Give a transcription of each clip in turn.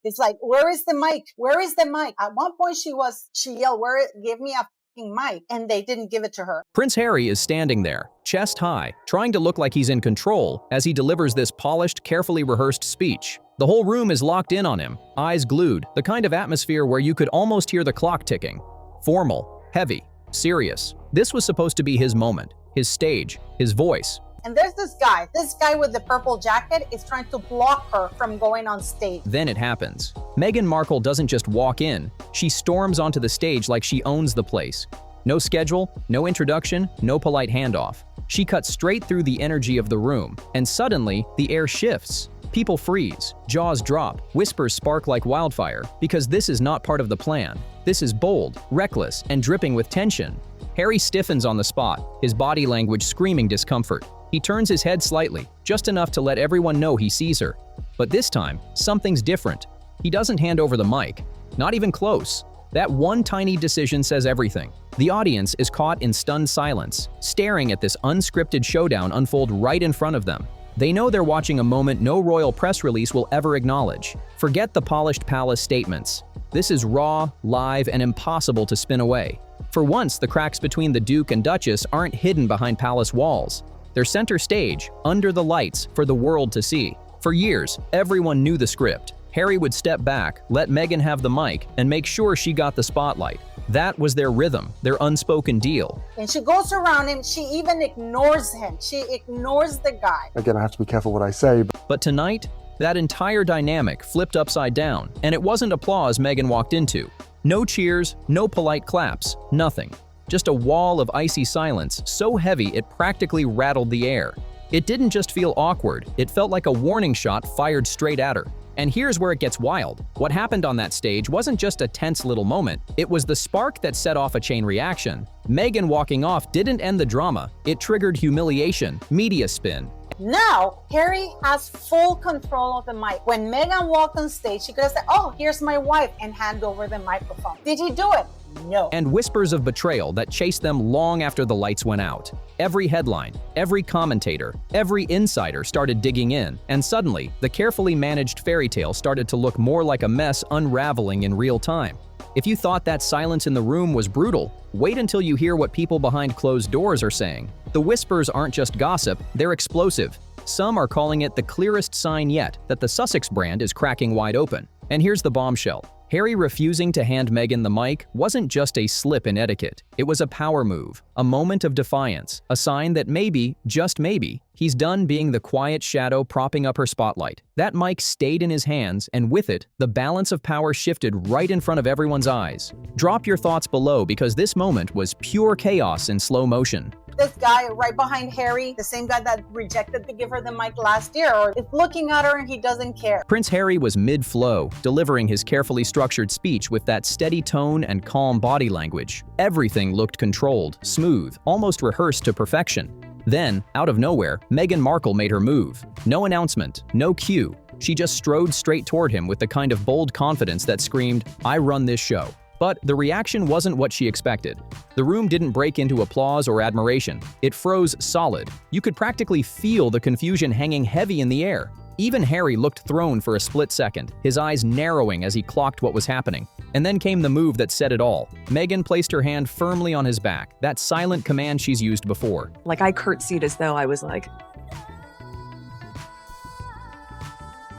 It's like, where is the mic? Where is the mic? At one point she yelled, give me a fucking mic. And they didn't give it to her. Prince Harry is standing there, chest high, trying to look like he's in control as he delivers this polished, carefully rehearsed speech. The whole room is locked in on him, eyes glued, the kind of atmosphere where you could almost hear the clock ticking. Formal, heavy, serious. This was supposed to be his moment, his stage, his voice. And there's this guy with the purple jacket is trying to block her from going on stage. Then it happens. Meghan Markle doesn't just walk in, she storms onto the stage like she owns the place. No schedule, no introduction, no polite handoff. She cuts straight through the energy of the room, and suddenly the air shifts. People freeze, jaws drop, whispers spark like wildfire, because this is not part of the plan. This is bold, reckless, and dripping with tension. Harry stiffens on the spot, his body language screaming discomfort. He turns his head slightly, just enough to let everyone know he sees her. But this time, something's different. He doesn't hand over the mic. Not even close. That one tiny decision says everything. The audience is caught in stunned silence, staring at this unscripted showdown unfold right in front of them. They know they're watching a moment no royal press release will ever acknowledge. Forget the polished palace statements. This is raw, live, and impossible to spin away. For once, the cracks between the Duke and Duchess aren't hidden behind palace walls. They're center stage, under the lights, for the world to see. For years, everyone knew the script. Harry would step back, let Meghan have the mic, and make sure she got the spotlight. That was their rhythm, their unspoken deal. And she goes around him, she even ignores him. She ignores the guy. Again, I have to be careful what I say. But tonight, that entire dynamic flipped upside down, and it wasn't applause Meghan walked into. No cheers, no polite claps, nothing. Just a wall of icy silence, so heavy it practically rattled the air. It didn't just feel awkward, it felt like a warning shot fired straight at her. And here's where it gets wild. What happened on that stage wasn't just a tense little moment, it was the spark that set off a chain reaction. Meghan walking off didn't end the drama, it triggered humiliation, media spin. Now, Harry has full control of the mic. When Meghan walked on stage, she could have said, oh, here's my wife, and hand over the microphone. Did he do it? No. And whispers of betrayal that chased them long after the lights went out. Every headline, every commentator, every insider started digging in, and suddenly, the carefully managed fairy tale started to look more like a mess unraveling in real time. If you thought that silence in the room was brutal, wait until you hear what people behind closed doors are saying. The whispers aren't just gossip, they're explosive. Some are calling it the clearest sign yet that the Sussex brand is cracking wide open. And here's the bombshell. Harry refusing to hand Meghan the mic wasn't just a slip in etiquette. It was a power move, a moment of defiance, a sign that maybe, just maybe, he's done being the quiet shadow propping up her spotlight. That mic stayed in his hands, and with it, the balance of power shifted right in front of everyone's eyes. Drop your thoughts below because this moment was pure chaos in slow motion. This guy right behind Harry, the same guy that rejected to give her the mic last year, is looking at her and he doesn't care. Prince Harry was mid-flow, delivering his carefully structured speech with that steady tone and calm body language. Everything looked controlled, smooth, almost rehearsed to perfection. Then, out of nowhere, Meghan Markle made her move. No announcement, no cue. She just strode straight toward him with the kind of bold confidence that screamed, "I run this show." But the reaction wasn't what she expected. The room didn't break into applause or admiration. It froze solid. You could practically feel the confusion hanging heavy in the air. Even Harry looked thrown for a split second, his eyes narrowing as he clocked what was happening. And then came the move that said it all. Meghan placed her hand firmly on his back, that silent command she's used before. Like I curtsied as though I was like,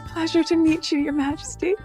"Pleasure to meet you, Your Majesty."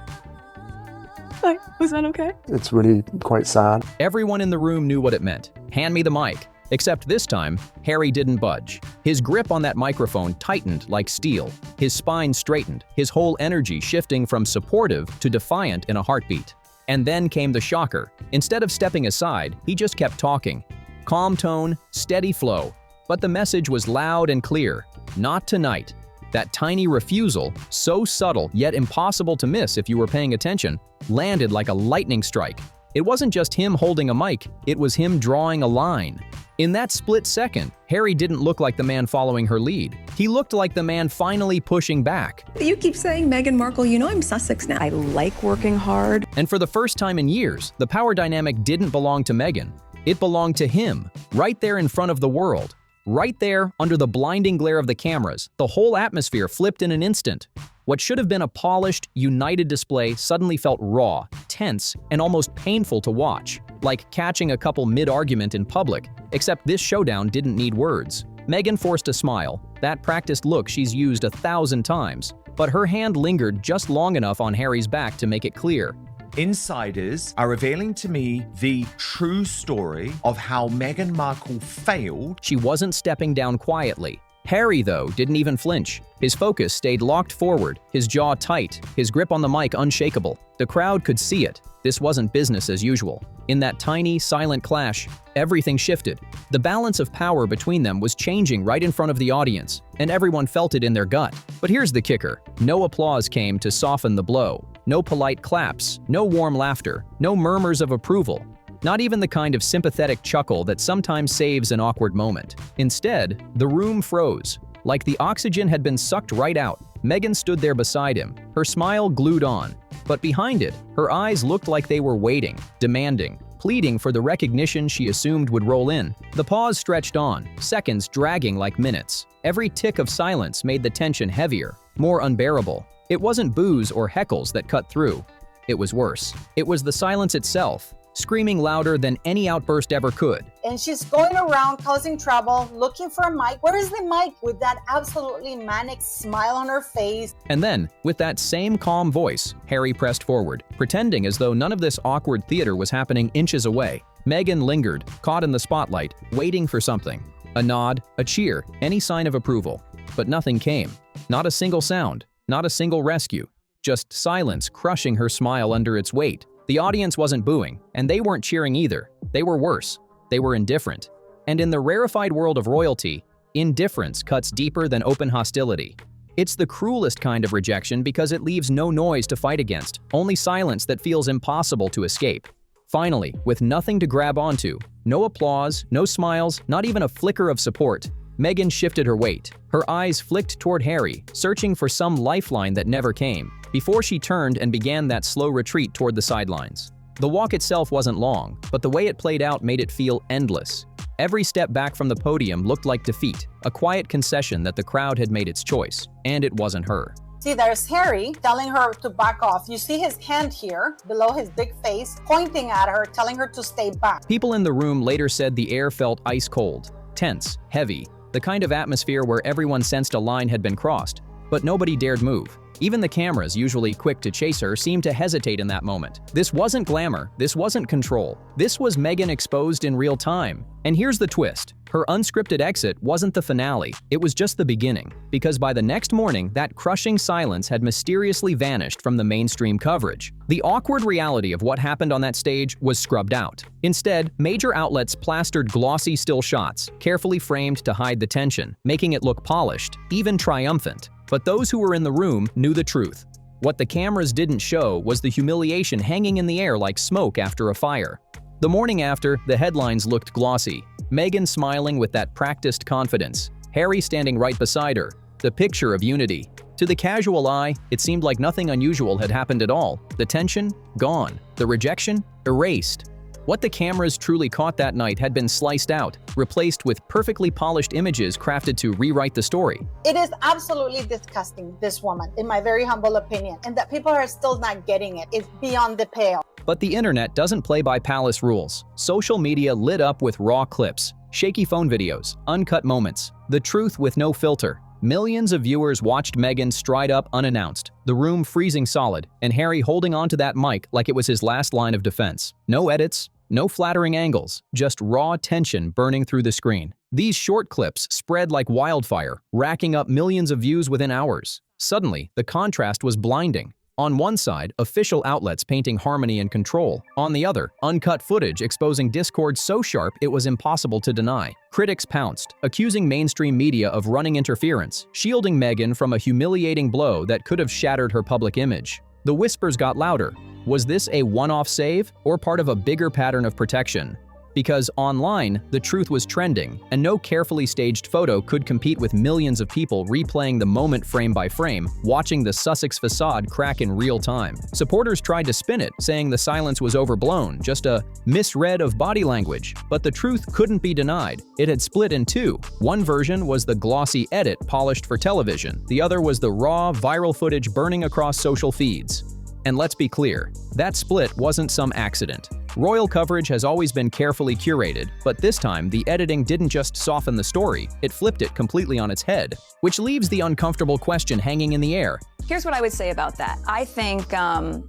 Like, was that okay? It's really quite sad. Everyone in the room knew what it meant. Hand me the mic. Except this time, Harry didn't budge. His grip on that microphone tightened like steel. His spine straightened, his whole energy shifting from supportive to defiant in a heartbeat. And then came the shocker. Instead of stepping aside, he just kept talking. Calm tone, steady flow. But the message was loud and clear. Not tonight. That tiny refusal, so subtle yet impossible to miss if you were paying attention, landed like a lightning strike. It wasn't just him holding a mic, it was him drawing a line. In that split second, Harry didn't look like the man following her lead. He looked like the man finally pushing back. You keep saying Meghan Markle, you know I'm Sussex now. I like working hard. And for the first time in years, the power dynamic didn't belong to Meghan. It belonged to him, right there in front of the world. Right there, under the blinding glare of the cameras, the whole atmosphere flipped in an instant. What should have been a polished, united display suddenly felt raw, tense, and almost painful to watch, like catching a couple mid-argument in public, except this showdown didn't need words. Meghan forced a smile, that practiced look she's used 1,000 times, but her hand lingered just long enough on Harry's back to make it clear. Insiders are revealing to me the true story of how Meghan Markle failed. She wasn't stepping down quietly. Harry, though, didn't even flinch. His focus stayed locked forward, his jaw tight, his grip on the mic unshakable. The crowd could see it. This wasn't business as usual. In that tiny, silent clash, everything shifted. The balance of power between them was changing right in front of the audience, and everyone felt it in their gut. But here's the kicker. No applause came to soften the blow. No polite claps, no warm laughter, no murmurs of approval. Not even the kind of sympathetic chuckle that sometimes saves an awkward moment. Instead, the room froze. Like the oxygen had been sucked right out. Meghan stood there beside him, her smile glued on. But behind it, her eyes looked like they were waiting, demanding, pleading for the recognition she assumed would roll in. The pause stretched on, seconds dragging like minutes. Every tick of silence made the tension heavier, more unbearable. It wasn't boos or heckles that cut through. It was worse. It was the silence itself, screaming louder than any outburst ever could. And she's going around causing trouble, looking for a mic. Where is the mic? With that absolutely manic smile on her face. And then, with that same calm voice, Harry pressed forward, pretending as though none of this awkward theater was happening inches away. Meghan lingered, caught in the spotlight, waiting for something. A nod, a cheer, any sign of approval. But nothing came. Not a single sound, not a single rescue. Just silence crushing her smile under its weight. The audience wasn't booing, and they weren't cheering either. They were worse. They were indifferent. And in the rarefied world of royalty, indifference cuts deeper than open hostility. It's the cruelest kind of rejection because it leaves no noise to fight against, only silence that feels impossible to escape. Finally, with nothing to grab onto, no applause, no smiles, not even a flicker of support, Meghan shifted her weight. Her eyes flicked toward Harry, searching for some lifeline that never came, before she turned and began that slow retreat toward the sidelines. The walk itself wasn't long, but the way it played out made it feel endless. Every step back from the podium looked like defeat, a quiet concession that the crowd had made its choice, and it wasn't her. See, there's Harry telling her to back off. You see his hand here, below his big face, pointing at her, telling her to stay back. People in the room later said the air felt ice cold, tense, heavy, the kind of atmosphere where everyone sensed a line had been crossed, but nobody dared move. Even the cameras, usually quick to chase her, seemed to hesitate in that moment. This wasn't glamour, this wasn't control. This was Meghan exposed in real time. And here's the twist. Her unscripted exit wasn't the finale, it was just the beginning. Because by the next morning, that crushing silence had mysteriously vanished from the mainstream coverage. The awkward reality of what happened on that stage was scrubbed out. Instead, major outlets plastered glossy still shots, carefully framed to hide the tension, making it look polished, even triumphant. But those who were in the room knew the truth. What the cameras didn't show was the humiliation hanging in the air like smoke after a fire. The morning after, the headlines looked glossy. Meghan smiling with that practiced confidence, Harry standing right beside her, the picture of unity. To the casual eye, it seemed like nothing unusual had happened at all. The tension? Gone. The rejection? Erased. What the cameras truly caught that night had been sliced out, replaced with perfectly polished images crafted to rewrite the story. It is absolutely disgusting, this woman, in my very humble opinion, and that people are still not getting it. It's beyond the pale. But the internet doesn't play by palace rules. Social media lit up with raw clips, shaky phone videos, uncut moments, the truth with no filter. Millions of viewers watched Meghan stride up unannounced, the room freezing solid, and Harry holding onto that mic like it was his last line of defense. No edits, no flattering angles, just raw tension burning through the screen. These short clips spread like wildfire, racking up millions of views within hours. Suddenly, the contrast was blinding. On one side, official outlets painting harmony and control. On the other, uncut footage exposing discord so sharp it was impossible to deny. Critics pounced, accusing mainstream media of running interference, shielding Meghan from a humiliating blow that could have shattered her public image. The whispers got louder. Was this a one-off save or part of a bigger pattern of protection? Because online, the truth was trending, and no carefully staged photo could compete with millions of people replaying the moment frame by frame, watching the Sussex facade crack in real time. Supporters tried to spin it, saying the silence was overblown, just a misread of body language. But the truth couldn't be denied. It had split in two. One version was the glossy edit polished for television. The other was the raw, viral footage burning across social feeds. And let's be clear, that split wasn't some accident. Royal coverage has always been carefully curated, but this time the editing didn't just soften the story, it flipped it completely on its head, which leaves the uncomfortable question hanging in the air. Here's what I would say about that. I think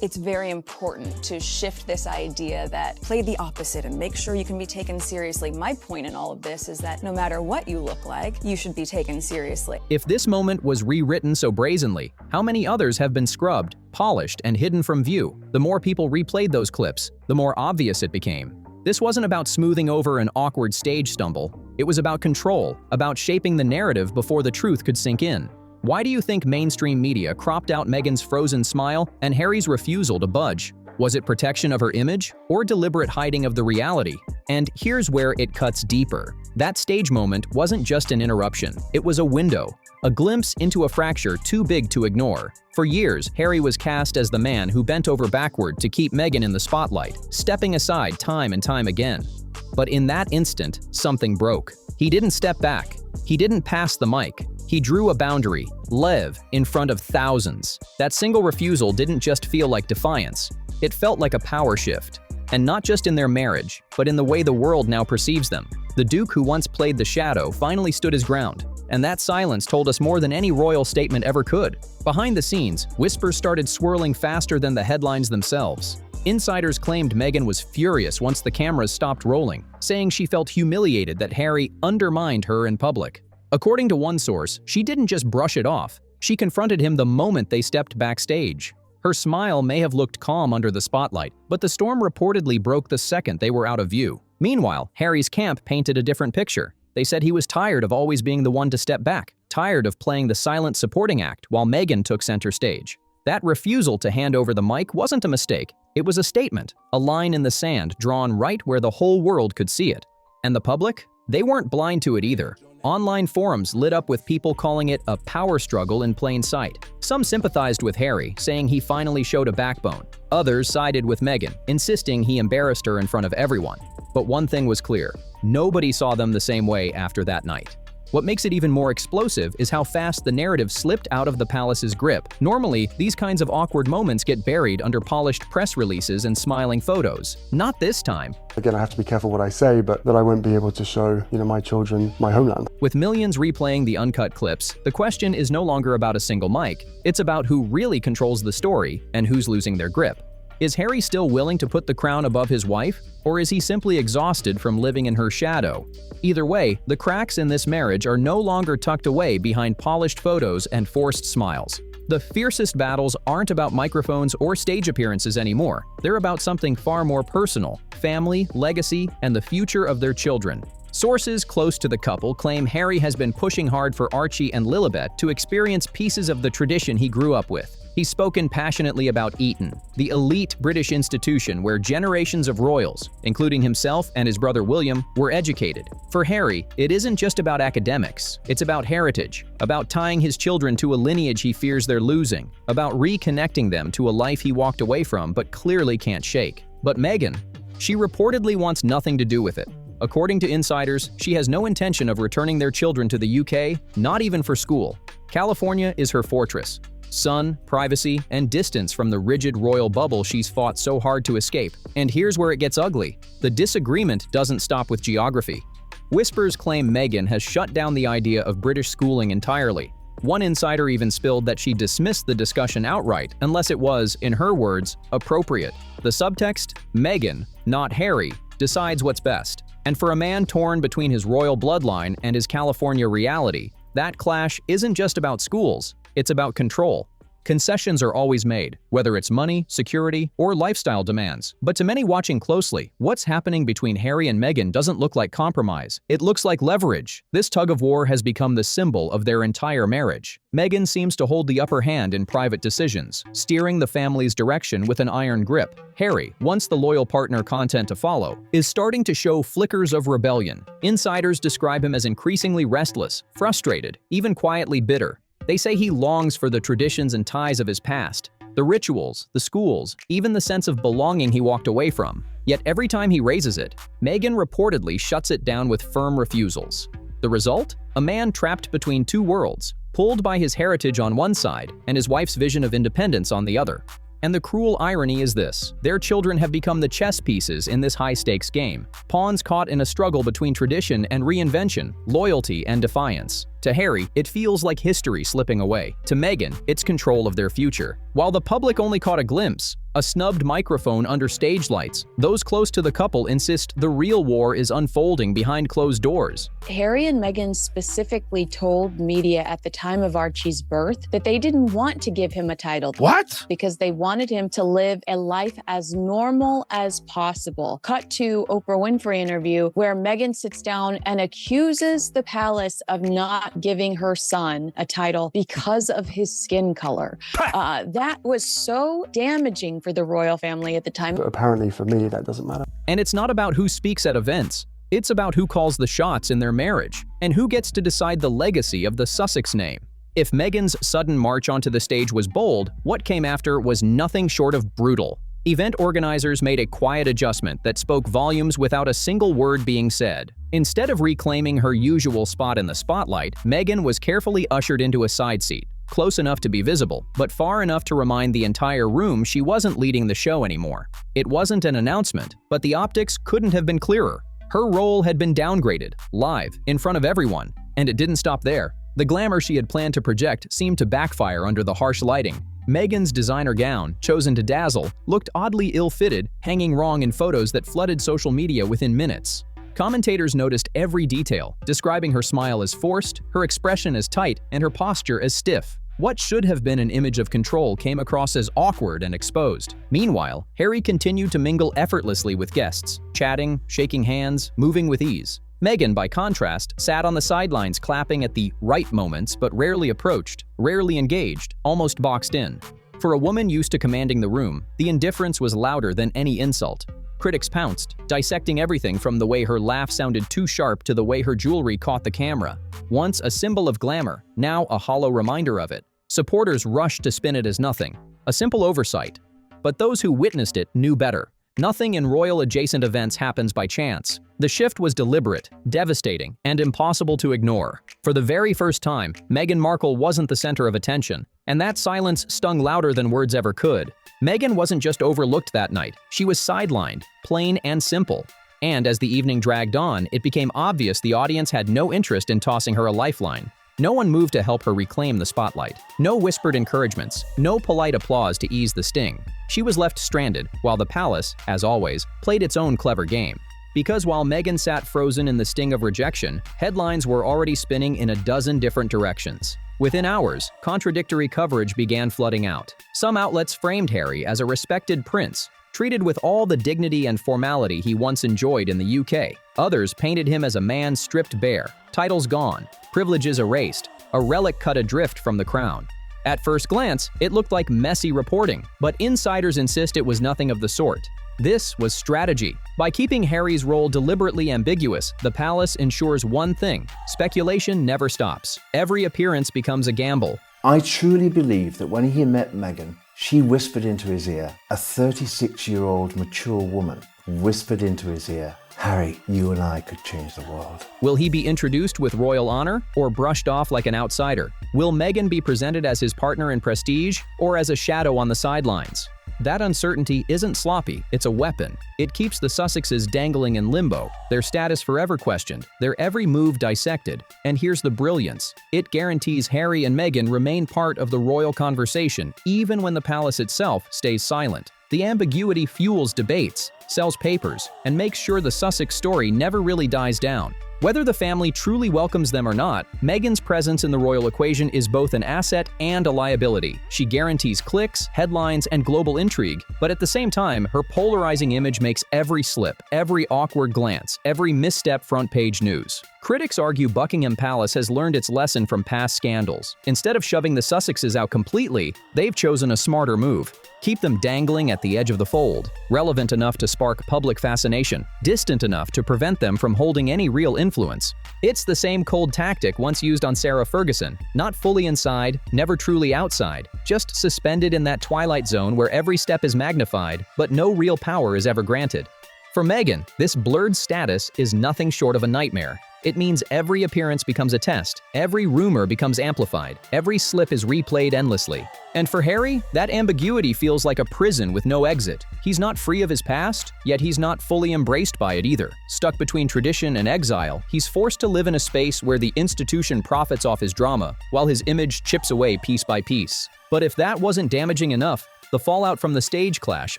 it's very important to shift this idea that play the opposite and make sure you can be taken seriously. My point in all of this is that no matter what you look like, you should be taken seriously. If this moment was rewritten so brazenly, how many others have been scrubbed, polished, and hidden from view? The more people replayed those clips, the more obvious it became. This wasn't about smoothing over an awkward stage stumble. It was about control, about shaping the narrative before the truth could sink in. Why do you think mainstream media cropped out Meghan's frozen smile and Harry's refusal to budge? Was it protection of her image or deliberate hiding of the reality? And here's where it cuts deeper. That stage moment wasn't just an interruption. It was a window, a glimpse into a fracture too big to ignore. For years, Harry was cast as the man who bent over backward to keep Meghan in the spotlight, stepping aside time and time again. But in that instant, something broke. He didn't step back. He didn't pass the mic. He drew a boundary, live, in front of thousands. That single refusal didn't just feel like defiance. It felt like a power shift. And not just in their marriage, but in the way the world now perceives them. The Duke who once played the shadow finally stood his ground. And that silence told us more than any royal statement ever could. Behind the scenes, whispers started swirling faster than the headlines themselves. Insiders claimed Meghan was furious once the cameras stopped rolling, saying she felt humiliated that Harry undermined her in public. According to one source, she didn't just brush it off. She confronted him the moment they stepped backstage. Her smile may have looked calm under the spotlight, but the storm reportedly broke the second they were out of view. Meanwhile, Harry's camp painted a different picture. They said he was tired of always being the one to step back, tired of playing the silent supporting act while Meghan took center stage. That refusal to hand over the mic wasn't a mistake. It was a statement, a line in the sand drawn right where the whole world could see it. And the public? They weren't blind to it either. Online forums lit up with people calling it a power struggle in plain sight. Some sympathized with Harry, saying he finally showed a backbone. Others sided with Meghan, insisting he embarrassed her in front of everyone. But one thing was clear: nobody saw them the same way after that night. What makes it even more explosive is how fast the narrative slipped out of the palace's grip. Normally, these kinds of awkward moments get buried under polished press releases and smiling photos. Not this time. Again, I have to be careful what I say, but that I won't be able to show, my children my homeland. With millions replaying the uncut clips, the question is no longer about a single mic. It's about who really controls the story and who's losing their grip. Is Harry still willing to put the crown above his wife, or is he simply exhausted from living in her shadow? Either way, the cracks in this marriage are no longer tucked away behind polished photos and forced smiles. The fiercest battles aren't about microphones or stage appearances anymore. They're about something far more personal: family, legacy, and the future of their children. Sources close to the couple claim Harry has been pushing hard for Archie and Lilibet to experience pieces of the tradition he grew up with. He's spoken passionately about Eton, the elite British institution where generations of royals, including himself and his brother William, were educated. For Harry, it isn't just about academics. It's about heritage, about tying his children to a lineage he fears they're losing, about reconnecting them to a life he walked away from but clearly can't shake. But Meghan, she reportedly wants nothing to do with it. According to insiders, she has no intention of returning their children to the UK, not even for school. California is her fortress. Sun, privacy, and distance from the rigid royal bubble she's fought so hard to escape. And here's where it gets ugly. The disagreement doesn't stop with geography. Whispers claim Meghan has shut down the idea of British schooling entirely. One insider even spilled that she dismissed the discussion outright unless it was, in her words, appropriate. The subtext? Meghan, not Harry, decides what's best. And for a man torn between his royal bloodline and his California reality, that clash isn't just about schools. It's about control. Concessions are always made, whether it's money, security, or lifestyle demands. But to many watching closely, what's happening between Harry and Meghan doesn't look like compromise. It looks like leverage. This tug-of-war has become the symbol of their entire marriage. Meghan seems to hold the upper hand in private decisions, steering the family's direction with an iron grip. Harry, once the loyal partner content to follow, is starting to show flickers of rebellion. Insiders describe him as increasingly restless, frustrated, even quietly bitter. They say he longs for the traditions and ties of his past, the rituals, the schools, even the sense of belonging he walked away from. Yet every time he raises it, Meghan reportedly shuts it down with firm refusals. The result? A man trapped between two worlds, pulled by his heritage on one side and his wife's vision of independence on the other. And the cruel irony is this: their children have become the chess pieces in this high-stakes game, pawns caught in a struggle between tradition and reinvention, loyalty and defiance. To Harry, it feels like history slipping away. To Meghan, it's control of their future. While the public only caught a glimpse, a snubbed microphone under stage lights, those close to the couple insist the real war is unfolding behind closed doors. Harry and Meghan specifically told media at the time of Archie's birth that they didn't want to give him a title. What? Because they wanted him to live a life as normal as possible. Cut to Oprah Winfrey interview where Meghan sits down and accuses the palace of not giving her son a title because of his skin color. That was so damaging for the royal family at the time. But apparently for me, that doesn't matter. And it's not about who speaks at events. It's about who calls the shots in their marriage, and who gets to decide the legacy of the Sussex name. If Meghan's sudden march onto the stage was bold, what came after was nothing short of brutal. Event organizers made a quiet adjustment that spoke volumes without a single word being said. Instead of reclaiming her usual spot in the spotlight, Meghan was carefully ushered into a side seat, close enough to be visible, but far enough to remind the entire room she wasn't leading the show anymore. It wasn't an announcement, but the optics couldn't have been clearer. Her role had been downgraded, live, in front of everyone, and it didn't stop there. The glamour she had planned to project seemed to backfire under the harsh lighting. Meghan's designer gown, chosen to dazzle, looked oddly ill-fitted, hanging wrong in photos that flooded social media within minutes. Commentators noticed every detail, describing her smile as forced, her expression as tight, and her posture as stiff. What should have been an image of control came across as awkward and exposed. Meanwhile, Harry continued to mingle effortlessly with guests, chatting, shaking hands, moving with ease. Meghan, by contrast, sat on the sidelines clapping at the right moments but rarely approached, rarely engaged, almost boxed in. For a woman used to commanding the room, the indifference was louder than any insult. Critics pounced, dissecting everything from the way her laugh sounded too sharp to the way her jewelry caught the camera. Once a symbol of glamour, now a hollow reminder of it. Supporters rushed to spin it as nothing, a simple oversight. But those who witnessed it knew better. Nothing in royal-adjacent events happens by chance. The shift was deliberate, devastating, and impossible to ignore. For the very first time, Meghan Markle wasn't the center of attention, and that silence stung louder than words ever could. Meghan wasn't just overlooked that night, she was sidelined, plain and simple. And as the evening dragged on, it became obvious the audience had no interest in tossing her a lifeline. No one moved to help her reclaim the spotlight. No whispered encouragements, no polite applause to ease the sting. She was left stranded, while the palace, as always, played its own clever game. Because while Meghan sat frozen in the sting of rejection, headlines were already spinning in a dozen different directions. Within hours, contradictory coverage began flooding out. Some outlets framed Harry as a respected prince, treated with all the dignity and formality he once enjoyed in the UK. Others painted him as a man stripped bare, titles gone, privileges erased, a relic cut adrift from the crown. At first glance, it looked like messy reporting, but insiders insist it was nothing of the sort. This was strategy. By keeping Harry's role deliberately ambiguous, the palace ensures one thing: speculation never stops. Every appearance becomes a gamble. I truly believe that when he met Meghan, she whispered into his ear, a 36-year-old mature woman whispered into his ear, "Harry, you and I could change the world." Will he be introduced with royal honor or brushed off like an outsider? Will Meghan be presented as his partner in prestige or as a shadow on the sidelines? That uncertainty isn't sloppy, it's a weapon. It keeps the Sussexes dangling in limbo, their status forever questioned, their every move dissected. And here's the brilliance: it guarantees Harry and Meghan remain part of the royal conversation, even when the palace itself stays silent. The ambiguity fuels debates, sells papers, and makes sure the Sussex story never really dies down. Whether the family truly welcomes them or not, Meghan's presence in the royal equation is both an asset and a liability. She guarantees clicks, headlines, and global intrigue, but at the same time, her polarizing image makes every slip, every awkward glance, every misstep front-page news. Critics argue Buckingham Palace has learned its lesson from past scandals. Instead of shoving the Sussexes out completely, they've chosen a smarter move. Keep them dangling at the edge of the fold, relevant enough to spark public fascination, distant enough to prevent them from holding any real influence. It's the same cold tactic once used on Sarah Ferguson, not fully inside, never truly outside, just suspended in that twilight zone where every step is magnified, but no real power is ever granted. For Meghan, this blurred status is nothing short of a nightmare. It means every appearance becomes a test, every rumor becomes amplified, every slip is replayed endlessly. And for Harry, that ambiguity feels like a prison with no exit. He's not free of his past, yet he's not fully embraced by it either. Stuck between tradition and exile, he's forced to live in a space where the institution profits off his drama, while his image chips away piece by piece. But if that wasn't damaging enough, the fallout from the stage clash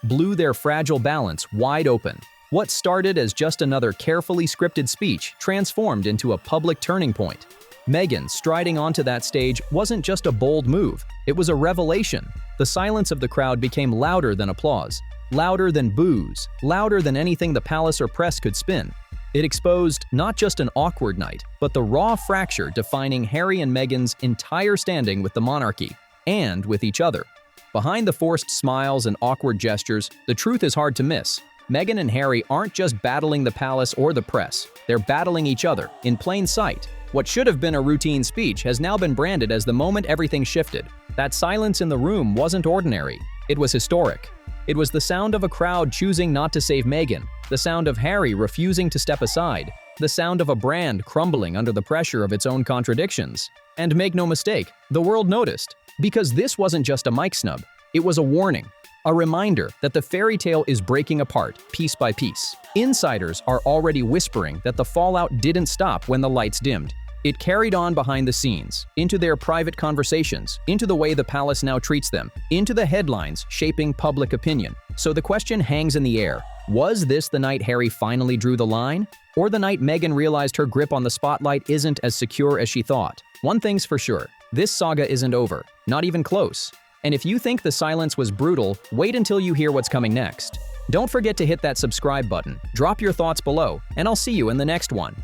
blew their fragile balance wide open. What started as just another carefully scripted speech transformed into a public turning point. Meghan striding onto that stage wasn't just a bold move, it was a revelation. The silence of the crowd became louder than applause, louder than boos, louder than anything the palace or press could spin. It exposed not just an awkward night, but the raw fracture defining Harry and Meghan's entire standing with the monarchy and with each other. Behind the forced smiles and awkward gestures, the truth is hard to miss. Meghan and Harry aren't just battling the palace or the press, they're battling each other, in plain sight. What should have been a routine speech has now been branded as the moment everything shifted. That silence in the room wasn't ordinary, it was historic. It was the sound of a crowd choosing not to save Meghan, the sound of Harry refusing to step aside, the sound of a brand crumbling under the pressure of its own contradictions. And make no mistake, the world noticed. Because this wasn't just a mic snub, it was a warning. A reminder that the fairy tale is breaking apart, piece by piece. Insiders are already whispering that the fallout didn't stop when the lights dimmed. It carried on behind the scenes, into their private conversations, into the way the palace now treats them, into the headlines shaping public opinion. So the question hangs in the air. Was this the night Harry finally drew the line? Or the night Meghan realized her grip on the spotlight isn't as secure as she thought? One thing's for sure, this saga isn't over, not even close. And if you think the silence was brutal, wait until you hear what's coming next. Don't forget to hit that subscribe button, drop your thoughts below, and I'll see you in the next one.